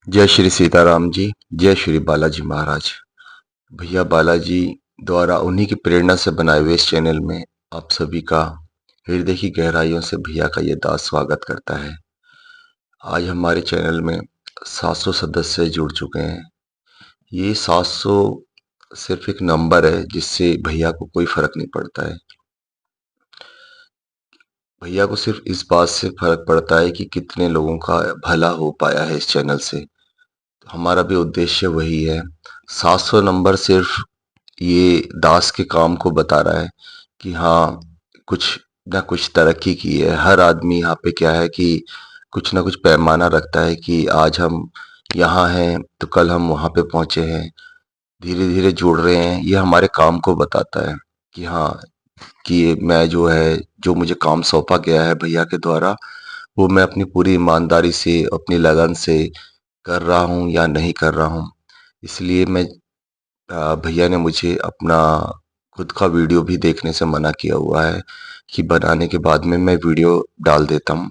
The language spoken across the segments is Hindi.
जय श्री सीताराम जी। जय श्री बालाजी महाराज। भैया बालाजी द्वारा उन्हीं की प्रेरणा से बनाए हुए इस चैनल में आप सभी का हृदय की गहराइयों से भैया का ये दास स्वागत करता है। आज हमारे चैनल में 700 सदस्य जुड़ चुके हैं। ये 700 सिर्फ एक नंबर है जिससे भैया को कोई फर्क नहीं पड़ता है। भैया को सिर्फ इस बात से फर्क पड़ता है कि कितने लोगों का भला हो पाया है इस चैनल से। तो हमारा भी उद्देश्य वही है। 700 नंबर सिर्फ ये दास के काम को बता रहा है कि हाँ, कुछ ना कुछ तरक्की की है। हर आदमी यहाँ पे क्या है कि कुछ ना कुछ पैमाना रखता है कि आज हम यहाँ हैं तो कल हम वहाँ पे पहुँचे हैं। धीरे धीरे जुड़ रहे हैं। ये हमारे काम को बताता है कि हाँ, कि ये मैं जो है, जो मुझे काम सौंपा गया है भैया के द्वारा, वो मैं अपनी पूरी ईमानदारी से, अपनी लगन से कर रहा हूँ या नहीं कर रहा हूँ। इसलिए भैया ने मुझे अपना खुद का वीडियो भी देखने से मना किया हुआ है कि बनाने के बाद में मैं वीडियो डाल देता हूँ।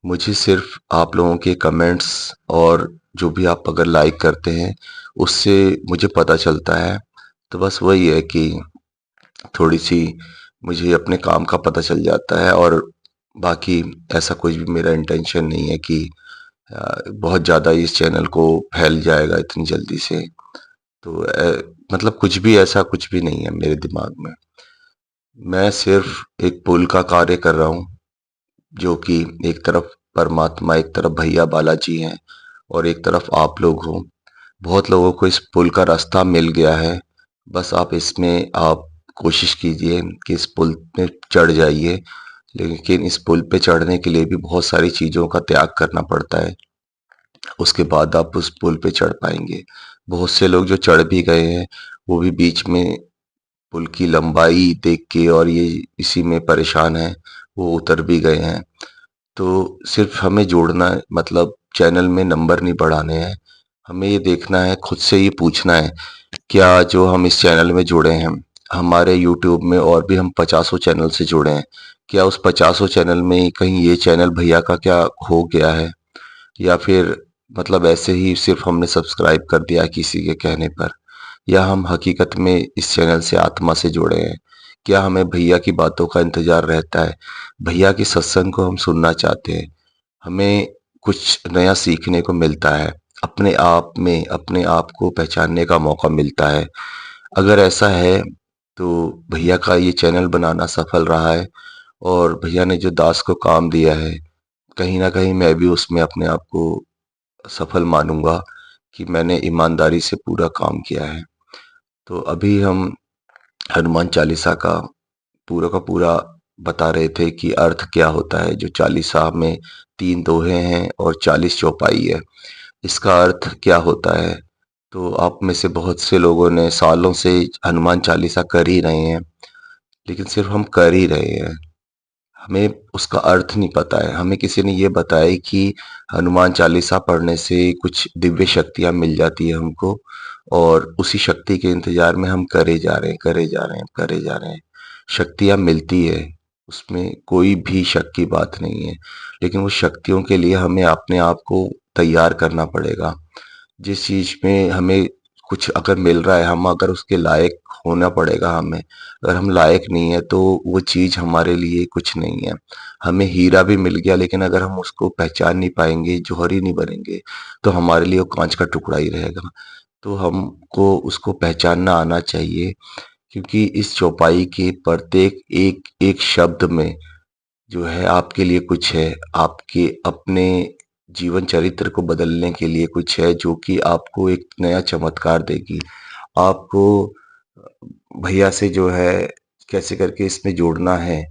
मुझे सिर्फ आप लोगों के कमेंट्स और जो भी आप अगर लाइक करते हैं, उससे मुझे पता चलता है। तो बस वही है कि थोड़ी-सी मुझे अपने काम का पता चल जाता है, और बाकी ऐसा कुछ भी मेरा इंटेंशन नहीं है कि बहुत ज़्यादा इस चैनल को फैल जाएगा इतनी जल्दी से। तो मतलब कुछ भी ऐसा कुछ भी नहीं है मेरे दिमाग में। मैं सिर्फ एक पुल का कार्य कर रहा हूँ, जो कि एक तरफ परमात्मा, एक तरफ भैया बालाजी हैं और एक तरफ आप लोग हो। बहुत लोगों को इस पुल का रास्ता मिल गया है। बस आप कोशिश कीजिए कि इस पुल पे चढ़ जाइए। लेकिन इस पुल पे चढ़ने के लिए भी बहुत सारी चीज़ों का त्याग करना पड़ता है। उसके बाद आप उस पुल पे चढ़ पाएँगे। बहुत से लोग जो चढ़ भी गए हैं, वो भी बीच में पुल की लंबाई देख के और ये इसी में परेशान हैं, वो उतर भी गए हैं। तो सिर्फ हमें जोड़ना है, मतलब चैनल में नंबर नहीं बढ़ाने हैं। हमें ये देखना है, खुद से ये पूछना है, क्या जो हम इस चैनल में जुड़े हैं, हमारे यूट्यूब में और भी हम पचासों चैनल से जुड़े हैं, क्या उस पचासों चैनल में कहीं ये चैनल भैया का क्या खो गया है, या फिर मतलब ऐसे ही सिर्फ हमने सब्सक्राइब कर दिया किसी के कहने पर, या हम हकीकत में इस चैनल से आत्मा से जुड़े हैं। क्या हमें भैया की बातों का इंतजार रहता है, भैया के सत्संग को हम सुनना चाहते हैं, हमें कुछ नया सीखने को मिलता है, अपने आप में अपने आप को पहचानने का मौका मिलता है। अगर ऐसा है तो भैया का ये चैनल बनाना सफल रहा है, और भैया ने जो दास को काम दिया है, कहीं न कहीं मैं भी उसमें अपने आप को सफल मानूँगा कि मैंने ईमानदारी से पूरा काम किया है। तो अभी हम हनुमान चालीसा का पूरा बता रहे थे कि अर्थ क्या होता है। जो चालीसा में 3 दोहे हैं और 40 चौपाई है, इसका अर्थ क्या होता है? तो आप में से बहुत से लोगों ने सालों से हनुमान चालीसा कर ही रहे हैं, लेकिन सिर्फ हम कर ही रहे हैं। हमें उसका अर्थ नहीं पता है। हमें किसी ने ये बताया है कि हनुमान चालीसा पढ़ने से कुछ दिव्य शक्तियाँ मिल जाती है हमको, और उसी शक्ति के इंतज़ार में हम करे जा रहे हैं, करे जा रहे हैं, करे जा रहे हैं। शक्तियाँ मिलती है, उसमें कोई भी शक की बात नहीं है। लेकिन वो शक्तियों के लिए हमें अपने आप को तैयार करना पड़ेगा। जिस चीज़ में हमें कुछ अगर मिल रहा है, हम अगर उसके लायक होना पड़ेगा हमें। अगर हम लायक नहीं है तो वो चीज़ हमारे लिए कुछ नहीं है। हमें हीरा भी मिल गया, लेकिन अगर हम उसको पहचान नहीं पाएँगे, जौहरी नहीं बनेंगे, तो हमारे लिए वो काँच का टुकड़ा ही रहेगा। तो हमको उसको पहचानना आना चाहिए, क्योंकि इस चौपाई के प्रत्येक एक-एक शब्द में जो है आपके लिए कुछ है, आपके अपने जीवन चरित्र को बदलने के लिए कुछ है, जो कि आपको एक नया चमत्कार देगी। आपको भैया से जो है कैसे करके इसमें जोड़ना है,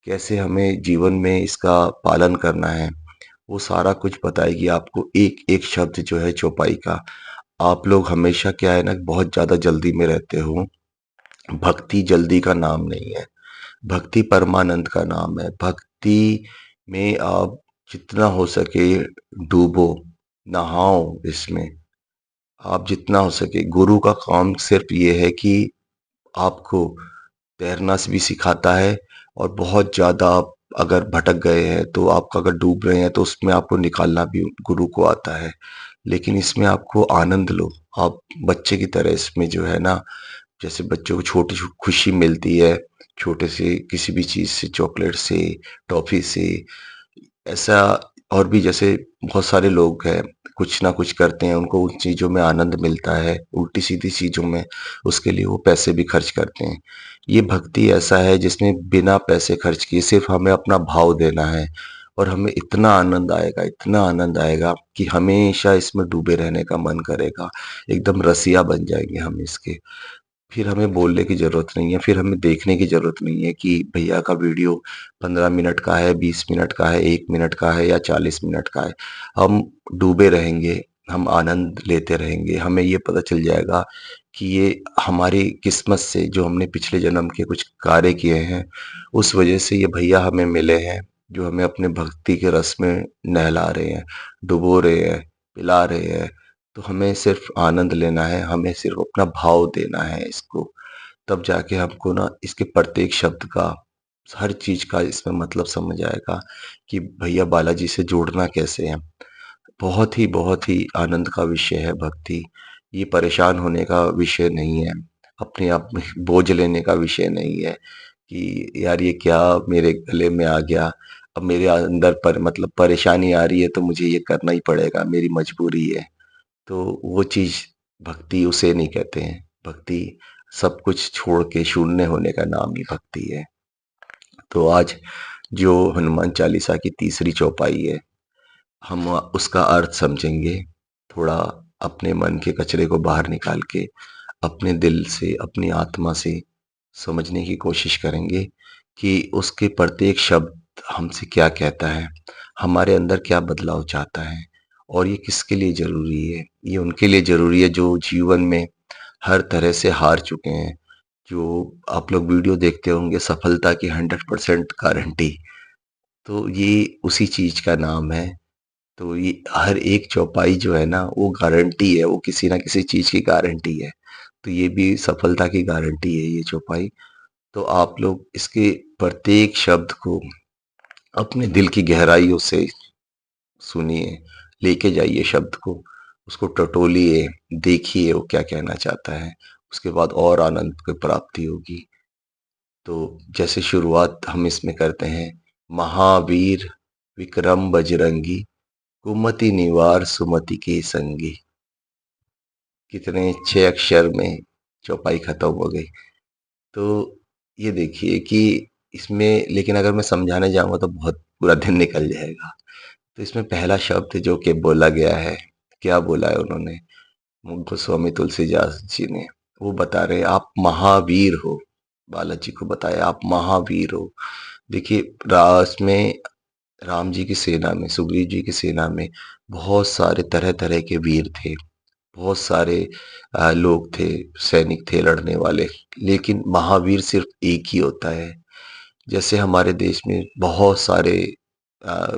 कैसे हमें जीवन में इसका पालन करना है, वो सारा कुछ बताएगी आपको एक-एक शब्द जो है चौपाई का। आप लोग हमेशा क्या है ना, बहुत ज़्यादा जल्दी में रहते हो। भक्ति जल्दी का नाम नहीं है। भक्ति परमानंद का नाम है। भक्ति में आप जितना हो सके डूबो, नहाओ इसमें। आप जितना हो सके, गुरु का काम सिर्फ़ ये है कि आपको तैरना भी सिखाता है, और बहुत ज़्यादा आप अगर भटक गए हैं तो आपका अगर डूब रहे हैं तो उसमें आपको निकालना भी गुरु को आता है। लेकिन इसमें आपको आनंद लो, आप बच्चे की तरह इसमें जो है ना, जैसे बच्चों को छोटी खुशी मिलती है, छोटे से किसी भी चीज़ से, चॉकलेट से, टॉफ़ी से, ऐसा। और भी जैसे बहुत सारे लोग हैं, कुछ ना कुछ करते हैं, उनको उन चीज़ों में आनंद मिलता है, उल्टी-सीधी चीज़ों में, उसके लिए वो पैसे भी खर्च करते हैं। ये भक्ति ऐसा है जिसमें बिना पैसे खर्च किए सिर्फ़ हमें अपना भाव देना है, और हमें इतना आनंद आएगा कि हमेशा इसमें डूबे रहने का मन करेगा। एकदम रसिया बन जाएँगे हम इसके। फिर हमें बोलने की ज़रूरत नहीं है, फिर हमें देखने की ज़रूरत नहीं है कि भैया का वीडियो 15 मिनट का है, 20 मिनट का है, 1 मिनट का है या 40 मिनट का है। हम डूबे रहेंगे, हम आनंद लेते रहेंगे, हमें ये पता चल जाएगा कि ये हमारी किस्मत से, जो हमने पिछले जन्म के कुछ कार्य किए हैं, उस वजह से ये भैया हमें मिले हैं, जो हमें अपने भक्ति के रस में नहला रहे हैं, डुबो रहे हैं, पिला रहे हैं। तो हमें सिर्फ़ आनंद लेना है, हमें सिर्फ़ अपना भाव देना है इसको, तब जाके हमको ना इसके प्रत्येक शब्द का, हर चीज़ का इसमें मतलब समझ आएगा कि भैया बालाजी से जुड़ना कैसे है। बहुत ही आनंद का विषय है भक्ति। ये परेशान होने का विषय नहीं है, अपने आप में बोझ लेने का विषय नहीं है कि यार ये क्या मेरे गले में आ गया, अब मेरे अंदर पर मतलब परेशानी आ रही है तो मुझे ये करना ही पड़ेगा, मेरी मजबूरी है। तो वो चीज़ भक्ति उसे नहीं कहते हैं। भक्ति सब कुछ छोड़ के शून्य होने का नाम ही भक्ति है। तो आज जो हनुमान चालीसा की तीसरी चौपाई है, हम उसका अर्थ समझेंगे। थोड़ा अपने मन के कचरे को बाहर निकाल के, अपने दिल से, अपनी आत्मा से समझने की कोशिश करेंगे कि उसके प्रत्येक शब्द हमसे क्या कहता है, हमारे अंदर क्या बदलाव चाहता है, और ये किसके लिए ज़रूरी है। ये उनके लिए ज़रूरी है जो जीवन में हर तरह से हार चुके हैं। जो आप लोग वीडियो देखते होंगे, सफलता की 100% गारंटी, तो ये उसी चीज़ का नाम है। तो ये हर एक चौपाई जो है ना, वो गारंटी है, वो किसी ना किसी चीज़ की गारंटी है। तो ये भी सफलता की गारंटी है ये चौपाई। तो आप लोग इसके प्रत्येक शब्द को अपने दिल की गहराइयों से सुनिए, लेके जाइए शब्द को, उसको टटोलिए, देखिए वो क्या कहना चाहता है, उसके बाद और आनंद की प्राप्ति होगी। तो जैसे शुरुआत हम इसमें करते हैं, महावीर विक्रम बजरंगी, कुमति निवार सुमति के संगी। कितने 6 अक्षर में चौपाई खत्म हो गई। तो ये देखिए कि इसमें, लेकिन अगर मैं समझाने जाऊँगा तो बहुत पूरा दिन निकल जाएगा। तो इसमें पहला शब्द जो कि बोला गया है, क्या बोला है उन्होंने, गोस्वामी तुलसीदास जी ने, वो बता रहे हैं आप महावीर हो। बालाजी को बताया आप महावीर हो। देखिए, रास में राम जी की सेना में, सुग्रीव जी की सेना में बहुत सारे तरह-तरह के वीर थे। बहुत सारे लोग थे, सैनिक थे लड़ने वाले, लेकिन महावीर सिर्फ एक ही होता है। जैसे हमारे देश में बहुत सारे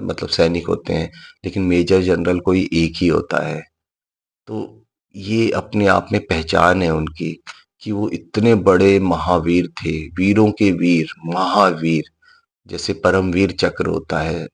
मतलब सैनिक होते हैं, लेकिन मेजर जनरल कोई एक ही होता है। तो ये अपने आप में पहचान है उनकी कि वो इतने बड़े महावीर थे, वीरों के वीर, महावीर। जैसे परमवीर चक्र होता है,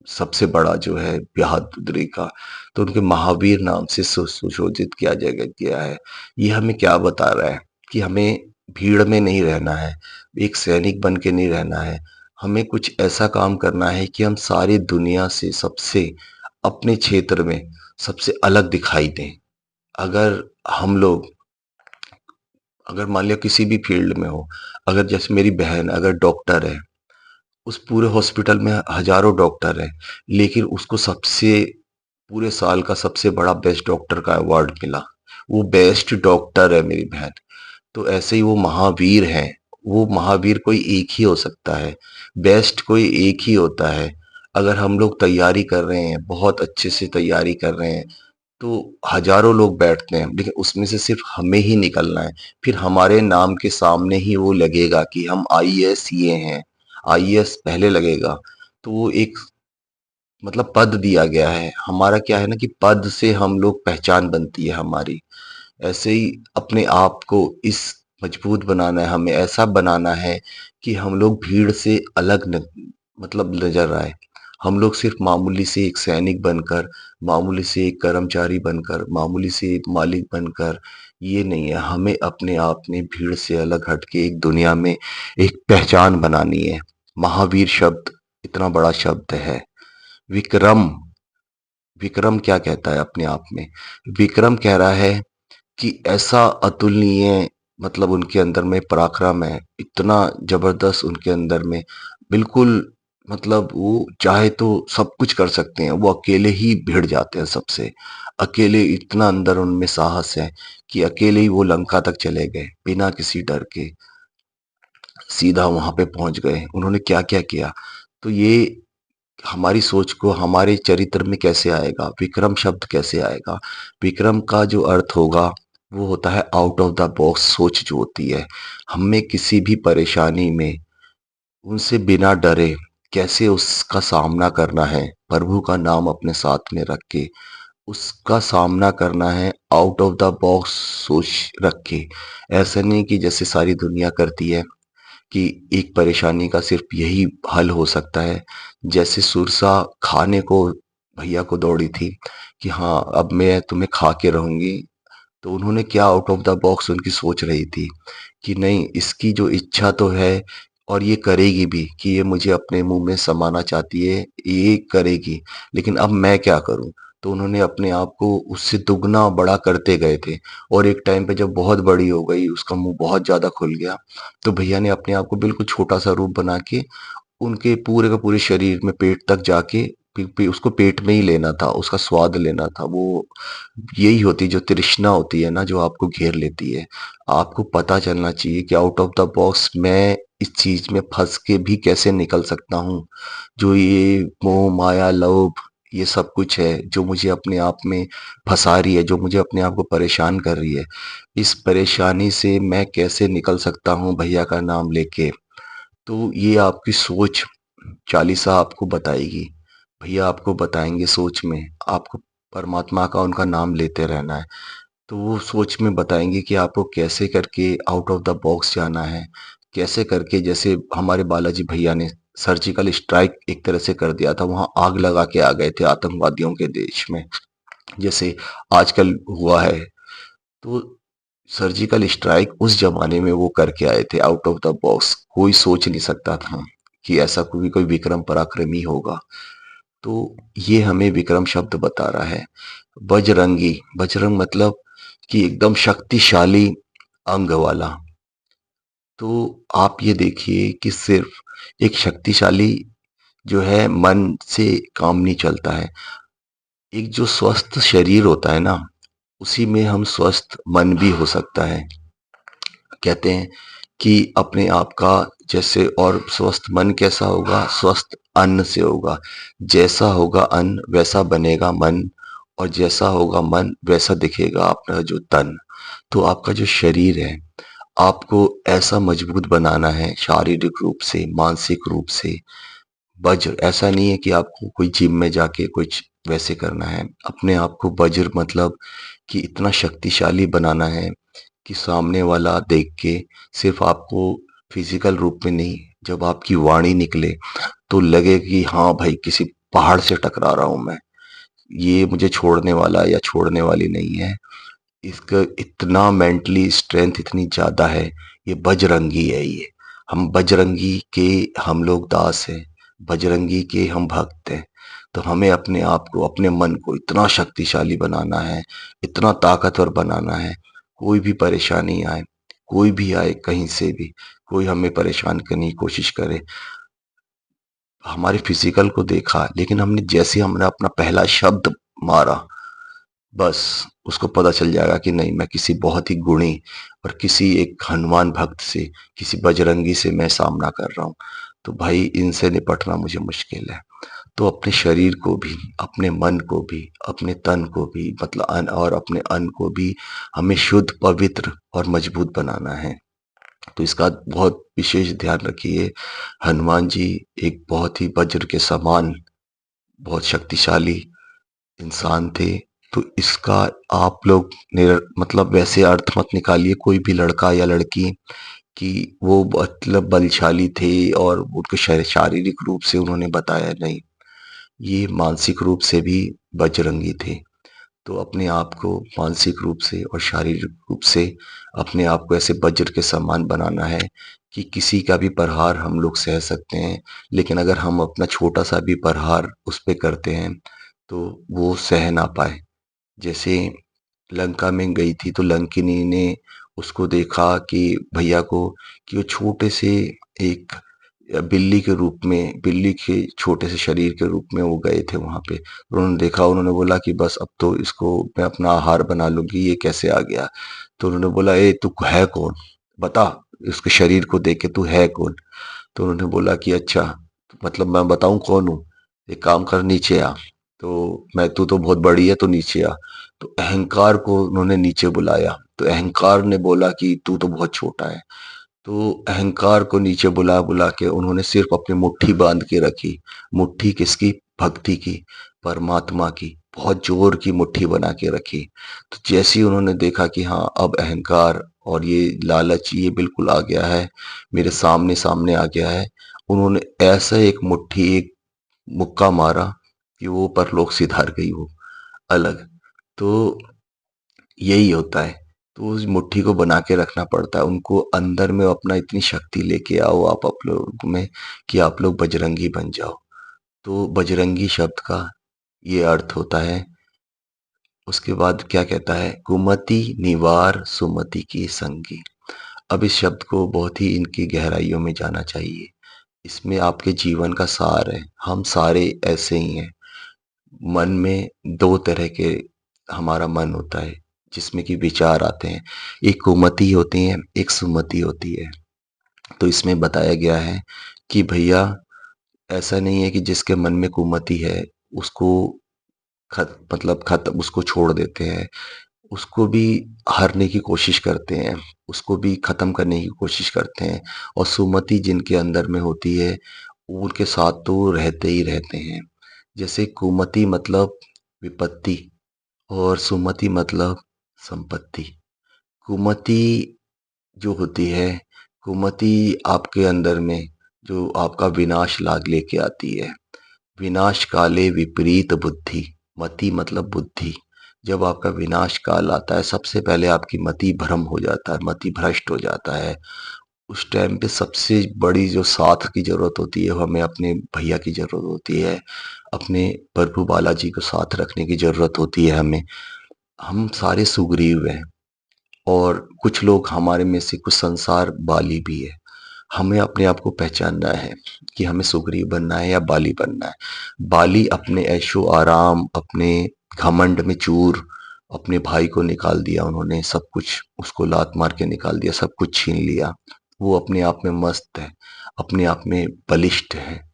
सबसे बड़ा जो है बहादुरी का, तो उनके महावीर नाम से सुशोभित किया जाएगा गया है। ये हमें क्या बता रहा है कि हमें भीड़ में नहीं रहना है, एक सैनिक बन के नहीं रहना है। हमें कुछ ऐसा काम करना है कि हम सारी दुनिया से सबसे, अपने क्षेत्र में सबसे अलग दिखाई दें। अगर हम लोग, अगर मान लिया किसी भी फील्ड में हो, अगर जैसे मेरी बहन अगर डॉक्टर है, उस पूरे हॉस्पिटल में हजारों डॉक्टर हैं, लेकिन उसको सबसे, पूरे साल का सबसे बड़ा बेस्ट डॉक्टर का अवार्ड मिला। वो बेस्ट डॉक्टर है मेरी बहन। तो ऐसे ही वो महावीर हैं। वो महावीर कोई एक ही हो सकता है, बेस्ट कोई एक ही होता है। अगर हम लोग तैयारी कर रहे हैं, बहुत अच्छे से तैयारी कर रहे हैं, तो हजारों लोग बैठते हैं, लेकिन उसमें से सिर्फ हमें ही निकलना है। फिर हमारे नाम के सामने ही वो लगेगा कि हम आईएएस ये हैं, आईएएस पहले लगेगा। तो वो एक मतलब पद दिया गया है। हमारा क्या है ना कि पद से हम लोग, पहचान बनती है हमारी। ऐसे ही अपने आप को इस मजबूत बनाना है, हमें ऐसा बनाना है कि हम लोग भीड़ से अलग न मतलब नजर आए। हम लोग सिर्फ मामूली से एक सैनिक बनकर, मामूली से एक कर्मचारी बनकर, मामूली से एक मालिक बनकर, ये नहीं है। हमें अपने आप में भीड़ से अलग हट के एक दुनिया में एक पहचान बनानी है। महावीर शब्द इतना बड़ा शब्द है। विक्रम, विक्रम क्या कहता है अपने आप में? विक्रम कह रहा है कि ऐसा अतुलनीय, मतलब उनके अंदर में पराक्रम है, इतना जबरदस्त उनके अंदर में, बिल्कुल, मतलब वो चाहे तो सब कुछ कर सकते हैं। वो अकेले ही भिड़ जाते हैं सबसे। अकेले इतना अंदर उनमें साहस है कि अकेले ही वो लंका तक चले गए बिना किसी डर के, सीधा वहां पे पहुंच गए। उन्होंने क्या क्या किया। तो ये हमारी सोच को, हमारे चरित्र में कैसे आएगा? विक्रम शब्द कैसे आएगा? विक्रम का जो अर्थ होगा वो होता है आउट ऑफ द बॉक्स सोच जो होती है। हमें किसी भी परेशानी में उनसे बिना डरे कैसे उसका सामना करना है, प्रभु का नाम अपने साथ में रख के उसका सामना करना है, आउट ऑफ द बॉक्स सोच रख के। ऐसा नहीं कि जैसे सारी दुनिया करती है कि एक परेशानी का सिर्फ यही हल हो सकता है। जैसे सुरसा खाने को भैया को दौड़ी थी कि हाँ अब मैं तुम्हें खा के रहूंगी, तो उन्होंने क्या आउट ऑफ द बॉक्स उनकी सोच रही थी कि नहीं, इसकी जो इच्छा तो है और ये करेगी भी, कि ये मुझे अपने मुंह में समाना चाहती है, ये करेगी, लेकिन अब मैं क्या करूं? तो उन्होंने अपने आप को उससे दुगना बड़ा करते गए थे। और एक टाइम पे जब बहुत बड़ी हो गई, उसका मुंह बहुत ज्यादा खुल गया, तो भैया ने अपने आप को बिल्कुल छोटा सा रूप बना के उनके पूरे का पूरे शरीर में पेट तक जाके उसको पेट में ही लेना था, उसका स्वाद लेना था। वो यही होती जो तृष्णा होती है ना, जो आपको घेर लेती है। आपको पता चलना चाहिए कि आउट ऑफ द बॉक्स मैं इस चीज में फंस के भी कैसे निकल सकता हूँ। जो ये मोह माया लोभ, ये सब कुछ है जो मुझे अपने आप में फंसा रही है, जो मुझे अपने आप को परेशान कर रही है। इस परेशानी से मैं कैसे निकल सकता हूँ भैया का नाम लेके? तो ये आपकी सोच चालीसा आपको बताएगी। भैया आपको बताएंगे सोच में, आपको परमात्मा का उनका नाम लेते रहना है। तो वो सोच में बताएंगे कि आपको कैसे करके आउट ऑफ द बॉक्स जाना है, कैसे करके। जैसे हमारे बालाजी भैया ने सर्जिकल स्ट्राइक एक तरह से कर दिया था, वहां आग लगा के आ गए थे आतंकवादियों के देश में, जैसे आजकल हुआ है। तो सर्जिकल स्ट्राइक उस जमाने में वो करके आए थे आउट ऑफ द बॉक्स। कोई सोच नहीं सकता था कि ऐसा कोई कोई विक्रम पराक्रमी होगा। तो ये हमें विक्रम शब्द बता रहा है। बजरंगी, बजरंग मतलब कि एकदम शक्तिशाली अंग वाला। तो आप ये देखिए कि सिर्फ एक शक्तिशाली जो है मन से काम नहीं चलता है। एक जो स्वस्थ शरीर होता है ना, उसी में हम स्वस्थ मन भी हो सकता है। कहते हैं कि अपने आप का जैसे, और स्वस्थ मन कैसा होगा? स्वस्थ अन्न से होगा। जैसा होगा अन्न वैसा बनेगा मन, और जैसा होगा मन वैसा दिखेगा आपका जो तन। तो आपका जो शरीर है, आपको ऐसा मजबूत बनाना है शारीरिक रूप से, मानसिक रूप से। वज्र ऐसा नहीं है कि आपको कोई जिम में जाके कुछ वैसे करना है। अपने आप को वज्र मतलब कि इतना शक्तिशाली बनाना है कि सामने वाला देख के सिर्फ आपको फिजिकल रूप में नहीं, जब आपकी वाणी निकले तो लगे कि हाँ भाई, किसी पहाड़ से टकरा रहा हूं मैं, ये मुझे छोड़ने वाला या छोड़ने वाली नहीं है। इसका इतना मेंटली स्ट्रेंथ इतनी ज्यादा है। ये बजरंगी है ये। हम बजरंगी के, हम लोग दास हैं, बजरंगी के हम भक्त हैं। तो हमें अपने आप को, अपने मन को इतना शक्तिशाली बनाना है, इतना ताकतवर बनाना है। कोई भी परेशानी आए, कोई भी आए कहीं से भी, कोई हमें परेशान करने की कोशिश करे। हमारे फिजिकल को देखा, लेकिन हमने जैसे हमने अपना पहला शब्द मारा, बस उसको पता चल जाएगा कि नहीं, मैं किसी बहुत ही गुणी और किसी एक हनुमान भक्त से, किसी बजरंगी से मैं सामना कर रहा हूँ। तो भाई इनसे निपटना मुझे मुश्किल है। तो अपने शरीर को भी, अपने मन को भी, अपने तन को भी, मतलब अन्न और अपने अन्न को भी हमें शुद्ध, पवित्र और मजबूत बनाना है। तो इसका बहुत विशेष ध्यान रखिए। हनुमान जी एक बहुत ही वज्र के समान बहुत शक्तिशाली इंसान थे। तो इसका आप लोग मतलब वैसे अर्थ मत निकालिए। कोई भी लड़का या लड़की कि वो मतलब बलशाली थे और उनको शारीरिक रूप से उन्होंने बताया नहीं, ये मानसिक रूप से भी बजरंगी थे। तो अपने आप को मानसिक रूप से और शारीरिक रूप से अपने आप को ऐसे वज्र के समान बनाना है कि किसी का भी प्रहार हम लोग सह सकते हैं, लेकिन अगर हम अपना छोटा-सा भी प्रहार उस पे करते हैं, तो वो सह ना पाए। जैसे लंका में गई थी तो लंकिनी ने उसको देखा कि भैया को, कि वो छोटे से एक बिल्ली के रूप में, बिल्ली के छोटे से शरीर के रूप में वो गए थे वहां पे। उन्होंने देखा, उन्होंने बोला कि बस अब तो इसको मैं अपना आहार बना लूंगी, ये कैसे आ गया। तो उन्होंने बोला, ए तू है कौन, बता, उसके शरीर को देख के तू है कौन। तो उन्होंने बोला कि अच्छा, मतलब मैं बताऊं कौन हूँ, एक काम कर नीचे आ। तो मैं, तू तो बहुत बड़ी है तो नीचे आ। तो अहंकार को उन्होंने नीचे बुलाया, तो अहंकार ने बोला कि तू तो बहुत छोटा है। तो अहंकार को नीचे बुला बुला के उन्होंने सिर्फ अपनी मुट्ठी बांध के रखी। मुट्ठी किसकी? भक्ति की, परमात्मा की। बहुत जोर की मुट्ठी बना के रखी। तो जैसे ही उन्होंने देखा कि हाँ अब अहंकार और ये लालच ये बिल्कुल आ गया है, मेरे सामने सामने आ गया है, उन्होंने ऐसा एक मुट्ठी, एक मुक्का मारा कि वो परलोक सिधार गई वो अलग। तो यही होता है। तो उस मुट्ठी को बना के रखना पड़ता है, उनको अंदर में अपना इतनी शक्ति लेके आओ आप लोग में, कि आप लोग बजरंगी बन जाओ। तो बजरंगी शब्द का ये अर्थ होता है। उसके बाद क्या कहता है? कुमति निवार सुमति की संगी। अब इस शब्द को बहुत ही इनकी गहराइयों में जाना चाहिए। इसमें आपके जीवन का सार है। हम सारे ऐसे ही हैं। मन में दो तरह के हमारा मन होता है, जिसमें कि विचार आते हैं। एक कुमति होती है, एक सुमति होती है। तो इसमें बताया गया है कि भैया, ऐसा नहीं है कि जिसके मन में कुमति है उसको खत्म, उसको छोड़ देते हैं। उसको भी हारने की कोशिश करते हैं, उसको भी खत्म करने की कोशिश करते हैं। और सुमति जिनके अंदर में होती है, उनके साथ तो रहते ही रहते हैं। जैसे कुमति मतलब विपत्ति और सुमति मतलब संपत्ति। कुमति जो होती है, कुमति आपके अंदर में जो आपका विनाश लाग लेके आती है। विनाश काले विपरीत बुद्धि। मति मतलब बुद्धि। जब आपका विनाश काल आता है, सबसे पहले आपकी मति भ्रम हो जाता है, मति भ्रष्ट हो जाता है। उस टाइम पे सबसे बड़ी जो साथ की जरूरत होती है, वो हमें अपने भैया की जरूरत होती है, अपने प्रभु बालाजी को साथ रखने की जरूरत होती है हमें। हम सारे सुग्रीव हैं, और कुछ लोग हमारे में से कुछ संसार बाली भी है। हमें अपने आप को पहचानना है कि हमें सुग्रीव बनना है या बाली बनना है। बाली अपने ऐशो आराम, अपने घमंड में चूर, अपने भाई को निकाल दिया उन्होंने, सब कुछ उसको लात मार के निकाल दिया, सब कुछ छीन लिया। वो अपने आप में मस्त है, अपने आप में बलिष्ठ है।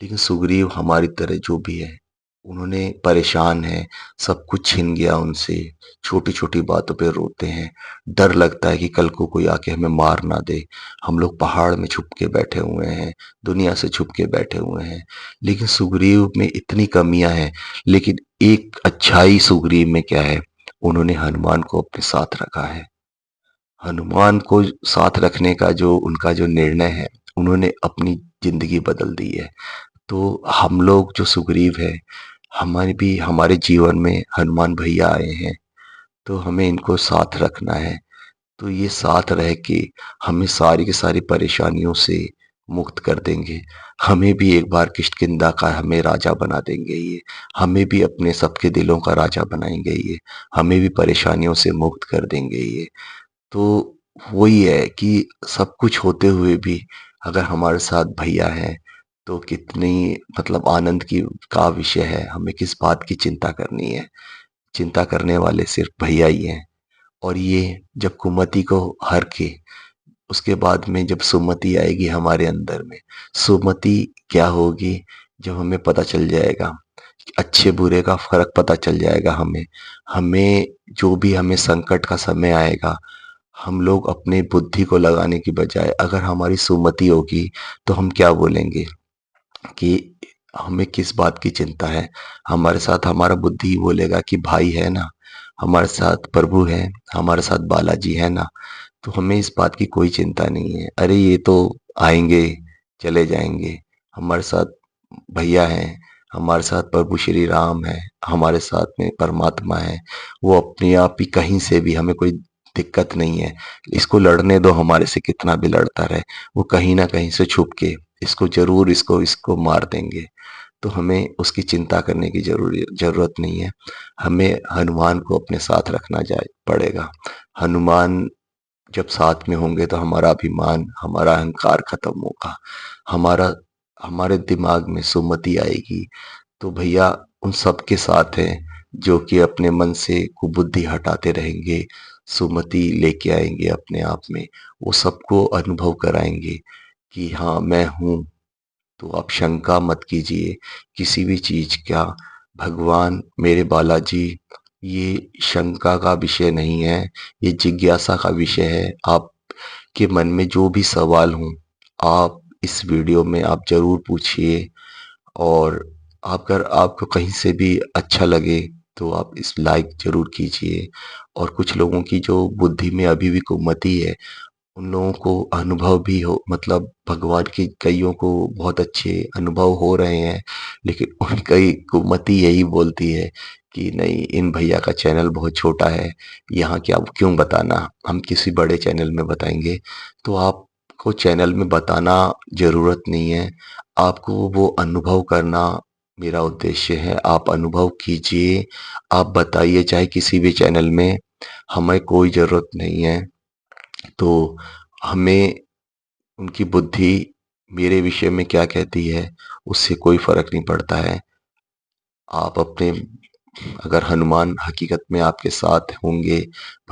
लेकिन सुग्रीव हमारी तरह जो भी है, उन्होंने परेशान है, सब कुछ छिन गया उनसे, छोटी-छोटी बातों पे रोते हैं, डर लगता है कि कल को कोई आके हमें मार ना दे। हम लोग पहाड़ में छुप के बैठे हुए हैं, दुनिया से छुप के बैठे हुए हैं। लेकिन सुग्रीव में इतनी कमियाँ हैं, लेकिन एक अच्छाई सुग्रीव में क्या है? उन्होंने हनुमान को अपने साथ रखा है। हनुमान को साथ रखने का जो उनका जो निर्णय है, उन्होंने अपनी ज़िंदगी बदल दी है। तो हम लोग जो सुग्रीव है, हमारे भी हमारे जीवन में हनुमान भैया आए हैं, तो हमें इनको साथ रखना है। तो ये साथ रह के हमें सारी की सारी परेशानियों से मुक्त कर देंगे। हमें भी एक बार किष्किंधा का हमें राजा बना देंगे ये। हमें भी अपने सबके दिलों का राजा बनाएँगे ये। हमें भी परेशानियों से मुक्त कर देंगे ये। तो वही है कि सब कुछ होते हुए भी अगर हमारे साथ भैया हैं, तो कितनी मतलब आनंद की का विषय है। हमें किस बात की चिंता करनी है? चिंता करने वाले सिर्फ भैया ही हैं। और ये जब कुमति को हर के, उसके बाद में जब सुमति आएगी हमारे अंदर में, सुमति क्या होगी? जब हमें पता चल जाएगा, अच्छे बुरे का फ़र्क पता चल जाएगा हमें। हमें जो भी हमें संकट का समय आएगा, हम लोग अपनी बुद्धि को लगाने की बजाय अगर हमारी सुमति होगी, तो हम क्या बोलेंगे कि हमें किस बात की चिंता है? हमारे साथ हमारा बुद्धि बोलेगा कि भाई है ना, हमारे साथ प्रभु है, हमारे साथ बालाजी है ना। तो हमें इस बात की कोई चिंता नहीं है। अरे ये तो आएँगे, चले जाएँगे। हमारे साथ भैया हैं, हमारे साथ प्रभु श्री राम हैं, हमारे साथ में परमात्मा है। वो अपने आप ही कहीं से भी, हमें कोई दिक्कत नहीं है। इसको लड़ने दो, हमारे से कितना भी लड़ता रहे। वो कहीं न कहीं से छुप के इसको ज़रूर इसको इसको मार देंगे। तो हमें उसकी चिंता करने की ज़रूरत नहीं है। हमें हनुमान को अपने साथ रखना जाए पड़ेगा। हनुमान जब साथ में होंगे तो हमारा अभिमान, हमारा अहंकार खत्म होगा। हमारा हमारे दिमाग में सुमति आएगी। तो भैया उन सब के साथ हैं जो कि अपने मन से कुबुद्धि हटाते रहेंगे, सुमति लेके आएँगे अपने आप में। वो सबको अनुभव कराएँगे कि हाँ, मैं हूँ। तो आप शंका मत कीजिए किसी भी चीज़ का। भगवान मेरे बालाजी, ये शंका का विषय नहीं है, ये जिज्ञासा का विषय है। आपके मन में जो भी सवाल हों, आप इस वीडियो में आप ज़रूर पूछिए। और अगर आपको कहीं से भी अच्छा लगे तो आप इस लाइक ज़रूर कीजिए। और कुछ लोगों की जो बुद्धि में अभी भी कुमति है, उन लोगों को अनुभव भी हो, मतलब भगवान की कइयों को बहुत अच्छे अनुभव हो रहे हैं, लेकिन उनकी कुमति यही बोलती है कि नहीं, इन भैया का चैनल बहुत छोटा है, यहाँ क्या क्यों बताना, हम किसी बड़े चैनल में बताएँगे। तो आपको चैनल में बताना ज़रूरत नहीं है, आपको वो अनुभव करना मेरा उद्देश्य है। आप अनुभव कीजिए, आप बताइए चाहे किसी भी चैनल में, हमें कोई ज़रूरत नहीं है। तो हमें उनकी बुद्धि मेरे विषय में क्या कहती है, उससे कोई फ़र्क नहीं पड़ता है। आप अपने, अगर हनुमान हकीकत में आपके साथ होंगे,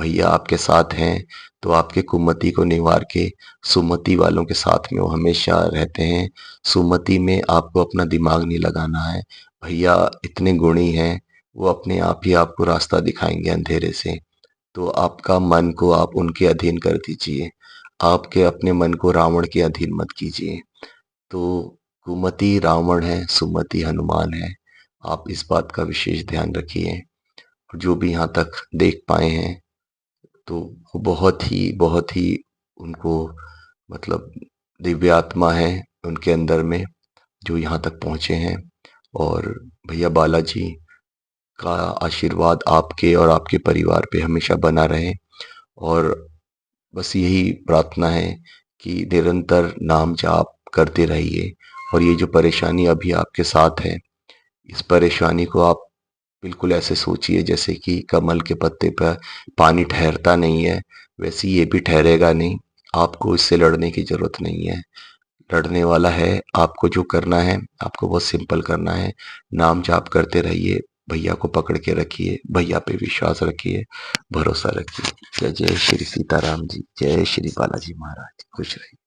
भैया आपके साथ हैं, तो आपके कुमति को निवार के सुमति वालों के साथ में वो हमेशा रहते हैं। सुमति में आपको अपना दिमाग नहीं लगाना है। भैया इतने गुणी हैं, वो अपने आप ही आपको रास्ता दिखाएँगे अंधेरे से। तो आपका मन को आप उनके अधीन कर दीजिए। आपके अपने मन को रावण के अधीन मत कीजिए। तो कुमति रावण है, सुमति हनुमान है। आप इस बात का विशेष ध्यान रखिए। और जो भी यहाँ तक देख पाए हैं, तो वो बहुत ही उनको, मतलब दिव्य आत्मा है उनके अंदर में, जो यहाँ तक पहुँचे हैं। और भैया बालाजी का आशीर्वाद आपके और आपके परिवार पे हमेशा बना रहे। और बस यही प्रार्थना है कि निरंतर नाम जाप करते रहिए। और ये जो परेशानी अभी आपके साथ है, इस परेशानी को आप बिल्कुल ऐसे सोचिए जैसे कि कमल के पत्ते पर पानी ठहरता नहीं है, वैसे ये भी ठहरेगा नहीं। आपको इससे लड़ने की ज़रूरत नहीं है। लड़ने वाला है, आपको जो करना है, आपको बहुत सिंपल करना है। नाम जाप करते रहिए, भैया को पकड़ के रखिए, भैया पे विश्वास रखिए, भरोसा रखिए। जय जय श्री सीताराम जी, जय श्री बालाजी महाराज, खुश रहिए।